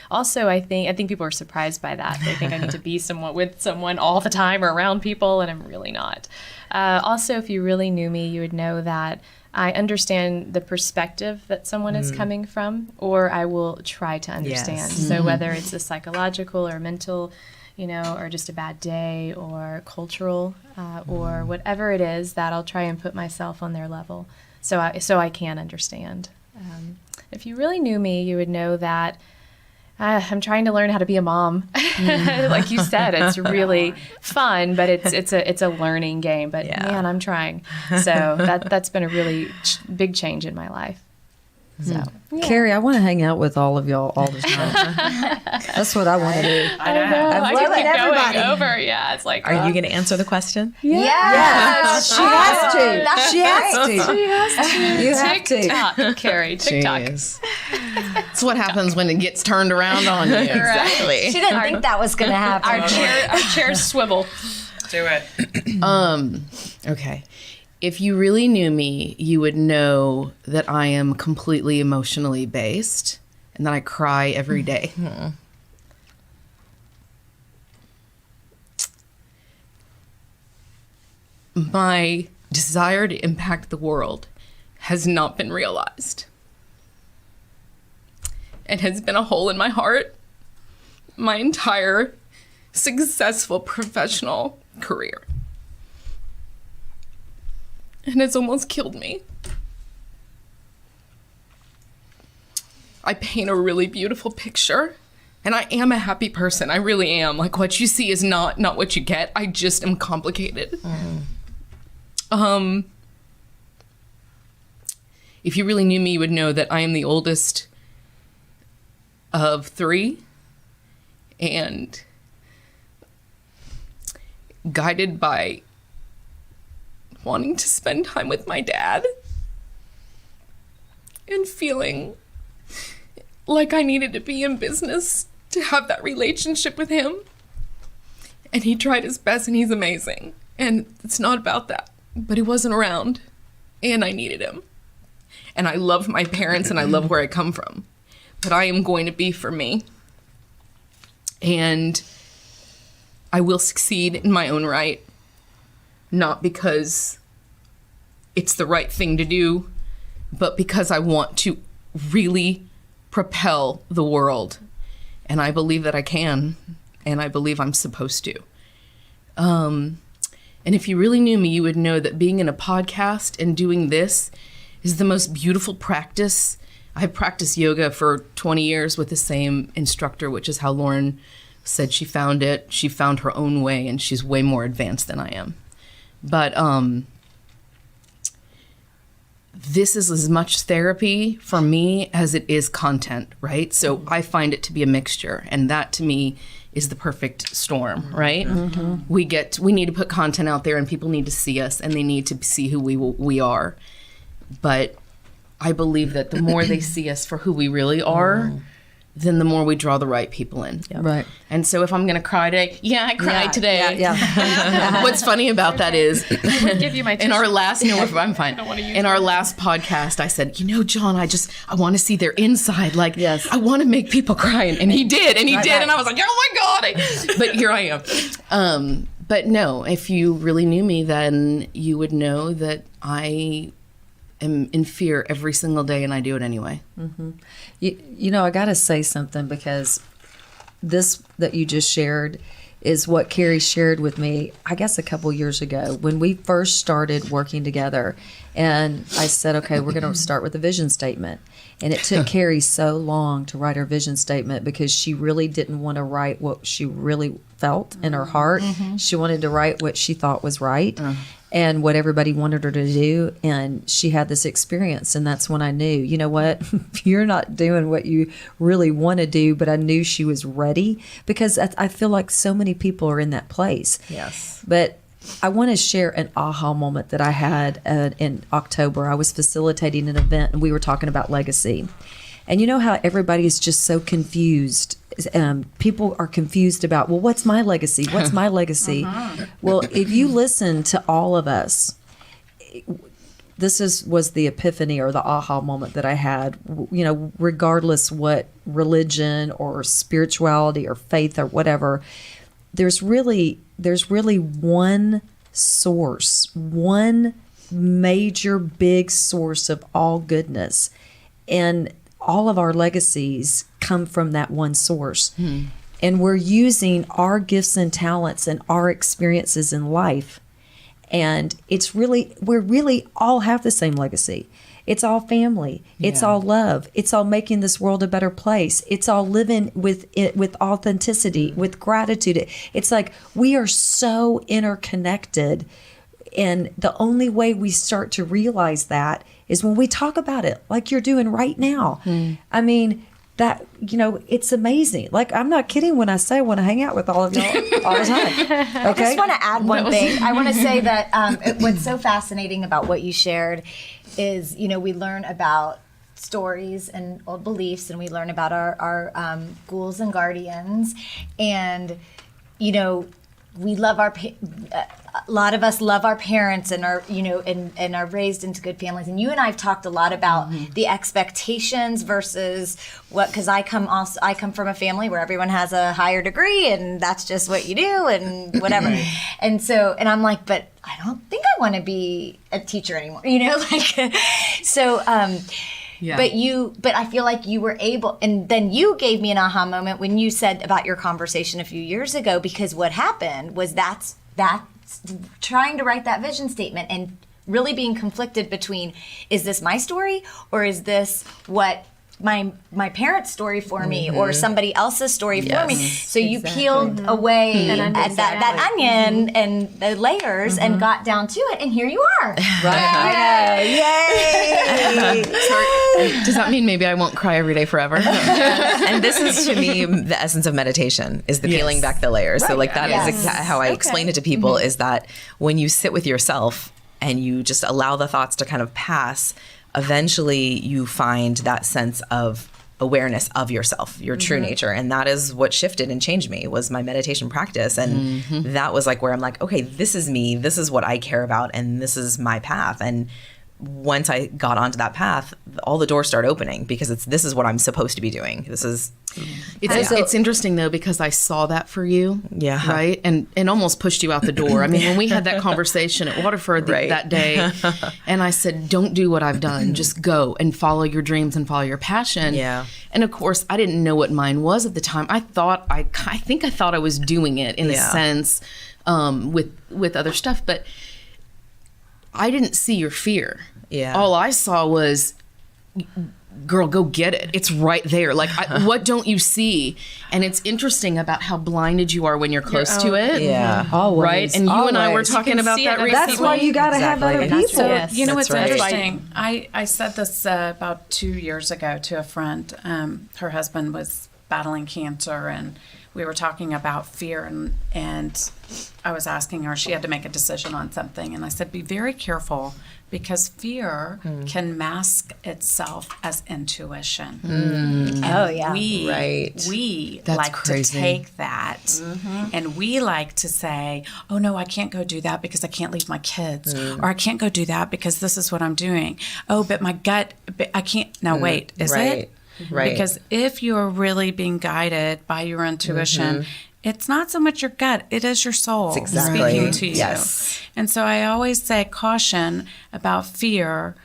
S3: Also, I think people are surprised by that. They think I need to be with someone all the time or around people, and I'm really not. Also, if you really knew me, you would know that I understand the perspective that someone is coming from, or I will try to understand.
S4: Yes.
S3: So whether it's a psychological or mental, or just a bad day or cultural or whatever it is, that I'll try and put myself on their level so I can understand. If you really knew me, you would know that I'm trying to learn how to be a mom. Like you said, it's really fun, but it's a learning game. But man, I'm trying. So that's been a really big change in my life. So, yeah.
S2: Carrie, I want to hang out with all of y'all all the time. That's what I want to do.
S3: I know. I
S2: love
S3: keep
S2: everybody.
S3: going over. Yeah, it's like.
S4: Are you going to answer the question?
S5: Yes.
S2: She has to.
S5: That's
S2: She has to.
S3: She has to.
S2: You have to.
S3: TikTok, Carrie. TikTok.
S1: That's what happens when it gets turned around on you.
S4: Exactly.
S5: She didn't think that was going to happen.
S3: Our chairs swivel.
S4: Do it.
S1: Okay. If you really knew me, you would know that I am completely emotionally based and that I cry every day. My desire to impact the world has not been realized and has been a hole in my heart my entire successful professional career. And it's almost killed me. I paint a really beautiful picture, and I am a happy person. I really am. Like, what you see is not what you get. I just am complicated. If you really knew me, you would know that I am the oldest of 3, and guided by wanting to spend time with my dad and feeling like I needed to be in business to have that relationship with him. And he tried his best, and he's amazing. And it's not about that. But he wasn't around, and I needed him. and I love my parents and I love where I come from, but I am going to be for me. And I will succeed in my own right, not because it's the right thing to do, but because I want to really propel the world. And I believe that I can, and I believe I'm supposed to. And if you really knew me, you would know that being in a podcast and doing this is the most beautiful practice. I've practiced yoga for 20 years with the same instructor, which is how Lauren said she found it. She found her own way, and she's way more advanced than I am. But this is as much therapy for me as it is content, right? So I find it to be a mixture, and that to me is the perfect storm, right? We need to put content out there, and people need to see us, and they need to see who we are. But I believe that the more they see us for who we really are, then the more we draw the right people in.
S2: Right.
S1: And so if I'm going to cry today, I cried today.
S2: Yeah.
S1: What's funny about that is,
S3: Give you my
S1: in our
S3: tissue.
S1: last, I'm fine. In our last podcast, I said, John, I want to see their inside. Like,
S2: Yes.
S1: I want to make people cry. And he did, and I was like, oh my God. But here I am. But no, if you really knew me, then you would know that I am in fear every single day, and I do it anyway.
S2: I got to say something, because this that you just shared is what Carrie shared with me, I guess, a couple years ago when we first started working together. And I said, okay, we're going to start with a vision statement. And it took Carrie so long to write her vision statement, because she really didn't want to write what she really felt in her heart. She wanted to write what she thought was right. And what everybody wanted her to do. And she had this experience. And that's when I knew, you know what, you're not doing what you really want to do. But I knew she was ready, because I feel like so many people are in that place.
S4: Yes.
S2: But I want to share an aha moment that I had in October. I was facilitating an event, and we were talking about legacy. And you know how everybody is just so confused. People are confused about, well, what's my legacy? What's my legacy? Well, if you listen to all of us, was the epiphany or the aha moment that I had, regardless what religion or spirituality or faith or whatever, there's really one source, one major big source of all goodness. And all of our legacies come from that one source. And we're using our gifts and talents and our experiences in life. And we really all have the same legacy. It's all family. It's all love. It's all making this world a better place. It's all living with authenticity, with gratitude. It's like we are so interconnected. And the only way we start to realize that is when we talk about it, like you're doing right now. I mean, that, it's amazing. Like, I'm not kidding when I say I want to hang out with all of y'all all the time. Okay?
S5: I just want to add one thing. I want to say that what's so fascinating about what you shared is, we learn about stories and old beliefs, and we learn about our ghouls and guardians. And, we love a lot of us love our parents and are, and are raised into good families. And you and I have talked a lot about the expectations versus because I come from a family where everyone has a higher degree and that's just what you do and whatever. and I'm like, but I don't think I want to be a teacher anymore, Yeah. But I feel like you were able, and then you gave me an aha moment when you said about your conversation a few years ago, because what happened was that's trying to write that vision statement and really being conflicted between, is this my story or is this what my parents' story for me or somebody else's story for me? So you peeled away that onion and the layers and got down to it, and here you are.
S2: Right.
S5: Yay!
S1: Does that mean maybe I won't cry every day forever?
S4: And this is, to me, the essence of meditation, is the peeling back the layers. So like that is how I explain it to people, is that when you sit with yourself and you just allow the thoughts to kind of pass, eventually you find that sense of awareness of yourself, your true nature. And that is what shifted and changed me, was my meditation practice. And that was like where I'm like, okay, this is me, this is what I care about, and this is my path. And once I got onto that path, all the doors start opening because this is what I'm supposed to be doing. This is
S1: It's interesting though because I saw that for you, right, and almost pushed you out the door. I mean, when we had that conversation at Waterford that day, and I said, "Don't do what I've done. Just go and follow your dreams and follow your passion."
S4: Yeah.
S1: And of course, I didn't know what mine was at the time. I think I thought I was doing it in a sense with other stuff, but I didn't see your fear.
S4: Yeah.
S1: All I saw was, girl, go get it. It's right there. Like, what don't you see? And it's interesting about how blinded you are when you're close to it.
S4: Yeah.
S2: Always.
S1: Right? And you and I were talking about that recently.
S2: That's why you got to have other people.
S6: So, you know
S4: That's
S6: what's
S4: right.
S6: interesting? I said this about 2 years ago to a friend. Her husband was battling cancer, and we were talking about fear, and I was asking her, she had to make a decision on something, and I said, be very careful, because fear can mask itself as intuition.
S5: Oh, yeah.
S6: We
S1: That's
S6: like
S1: crazy.
S6: to take that and we like to say, oh no, I can't go do that because I can't leave my kids, or I can't go do that because this is what I'm doing. Oh, but my gut, I can't. Now wait, is it?
S4: Right.
S6: Because if you're really being guided by your intuition, it's not so much your gut, it is your soul speaking to you.
S4: Yes.
S6: And so I always say caution about fear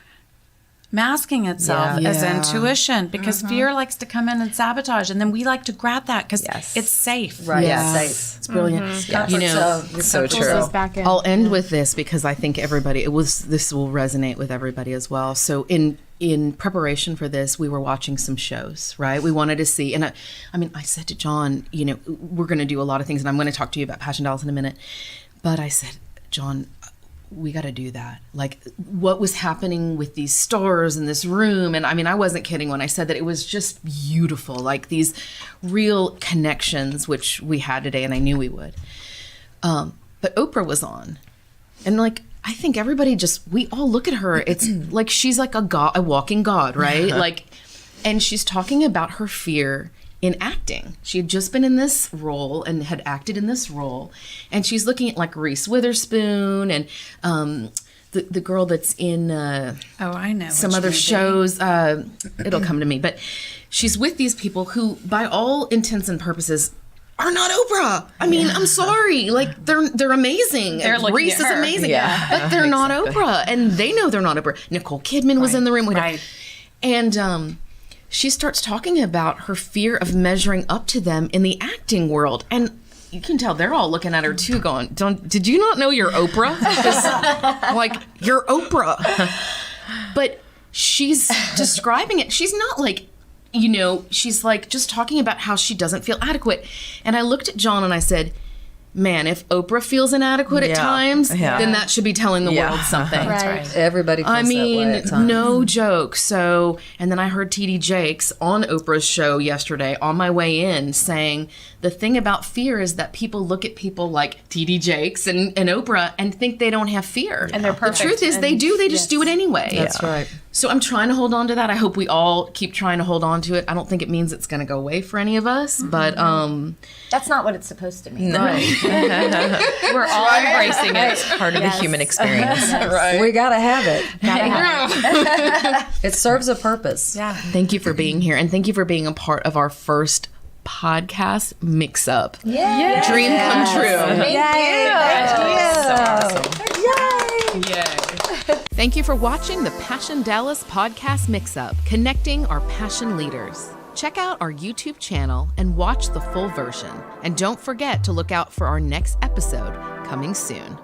S6: masking itself as intuition, because fear likes to come in and sabotage, and then we like to grab that because it's safe.
S2: Right.
S1: Yeah.
S2: Safe.
S1: It's brilliant.
S2: Comfort
S1: You know,
S2: zone.
S4: So
S2: Comfort
S4: true.
S2: zone.
S3: Back in.
S1: I'll end with this because I think this will resonate with everybody as well. So in preparation for this, we were watching some shows, right? We wanted to see, and I said to John, you know, we're going to do a lot of things, and I'm going to talk to you about Passion Dolls in a minute. But I said, John, we got to do that. Like, what was happening with these stars in this room? And I mean, I wasn't kidding when I said that. It was just beautiful, like these real connections, which we had today, and I knew we would. But Oprah was on, and like, I think everybody we all look at her. It's like she's like a walking god, right? Like, and she's talking about her fear in acting. She had just been in this role and had acted in this role, and she's looking at like Reese Witherspoon and the girl that's in
S6: I know
S1: some
S6: which
S1: other
S6: movie.
S1: shows. It'll come to me, but she's with these people who, by all intents and purposes, are not Oprah. I mean, I'm sorry. Like, they're amazing.
S3: They're looking
S1: Reese
S3: at
S1: is
S3: her.
S1: amazing.
S4: Yeah.
S1: But they're not Oprah. And they know they're not Oprah. Nicole Kidman was in the room with her.
S6: Right.
S1: And she starts talking about her fear of measuring up to them in the acting world. And you can tell they're all looking at her too, going, did you not know you're Oprah? 'Cause, like, you're Oprah. But she's describing it. She's not like, you know, she's like just talking about how she doesn't feel adequate. And I looked at John and I said, man, if Oprah feels inadequate at times, then that should be telling the world something.
S5: Right.
S2: Everybody feels
S1: I
S2: that way
S1: mean,
S2: at times.
S1: no joke. So, and then I heard TD Jakes on Oprah's show yesterday on my way in saying the thing about fear is that people look at people like TD Jakes and Oprah and think they don't have fear.
S3: And they're perfect.
S1: The truth is they do. They just do it anyway.
S2: That's right.
S1: So I'm trying to hold on to that. I hope we all keep trying to hold on to it. I don't think it means it's going to go away for any of us, but
S5: That's not what it's supposed to mean.
S3: We're all embracing it.
S4: Part of the human experience.
S2: We got to have it. It serves a purpose.
S6: Yeah.
S1: thank you for being here, and thank you for being a part of our first podcast Mixup.
S5: Yeah.
S1: Dream come true. Thank you for watching the Passion Dallas Podcast Mix-Up, connecting our passion leaders. Check out our YouTube channel and watch the full version. And don't forget to look out for our next episode coming soon.